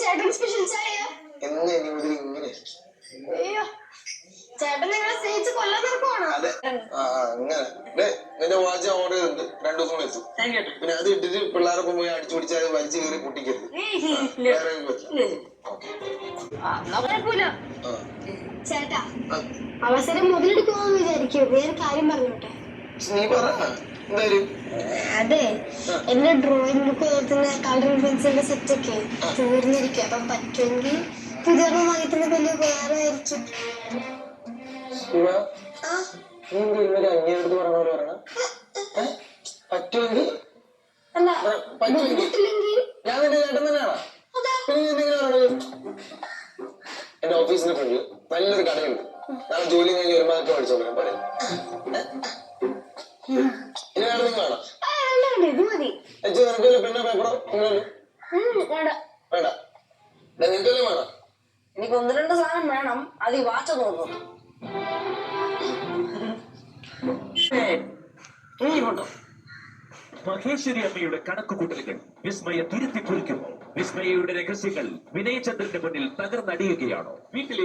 ചേട്ടൻ സ്പെഷ്യൽ ചായ ഇങ്ങനെ ചേട്ടൻ നിങ്ങളെ സ്നേഹിച്ച് കൊല്ലാൻ നടക്കുവാണോ? അങ്ങനെ നിന്റെ വാച്ച് ഓർഡർ ചെയ്തിട്ടുണ്ട് 2 ദിവസം എത്തും. പിന്നെ അത് ഇട്ടിട്ട് പിള്ളേരൊപ്പം പോയി അടിച്ചു പിടിച്ച് അത് വലിച്ചു കയറി പൊട്ടിക്കരുത്. ചേട്ടാ അവസരം മുതലെടുക്കുമെന്ന് വിചാരിക്കോ? വേറെ കാര്യം പറഞ്ഞോട്ടെ. നീ പറ എന്തായാലും. അതെ എന്റെ ഡ്രോയിങ് ബുക്ക് നോക്കുന്ന കളർ പെൻസിലിന്റെ സെറ്റൊക്കെ തീർന്നിരിക്കും. അപ്പം പറ്റുമെങ്കിൽ പുതിയൊരെണ്ണം വാങ്ങിക്കുന്നത് വലിയ ഉപകാരമായിരിക്കും. പറ്റുമെങ്കിൽ അല്ല ബുദ്ധിമുട്ടില്ലെങ്കിൽ ഞാൻ നിന്റെ ചേട്ടൻ തന്നെയാണോ? എന്റെ ഓഫീസിന്റെ ഫ്രണ്ടിൽ നല്ലൊരു കടയുണ്ട്. നാളെ ജോലി കഴിഞ്ഞ് വരുമ്പോൾ പഠിച്ചോളാം. പറയാം ഇനി വേണം നിങ്ങൾ വേണം ഇത് മതി. നിനക്കല്ലേ പെണ്ണോ പേപ്പറോ വേണ്ട നിനക്കല്ലേ വേണം. എനിക്ക് 1-2 സാധനം വേണം. അത് ഈ വാച്ച് തോന്നുന്നു. മഹേശ്വരി അമ്മയുടെ കണക്കുകൂട്ടലുകൾ വിസ്മയ തിരുത്തി കുറിക്കുമോ? വിസ്മയയുടെ രഹസ്യങ്ങൾ വിനയചന്ദ്രന്റെ മുന്നിൽ തകർന്നടിയുകയാണോ? വീട്ടിലെ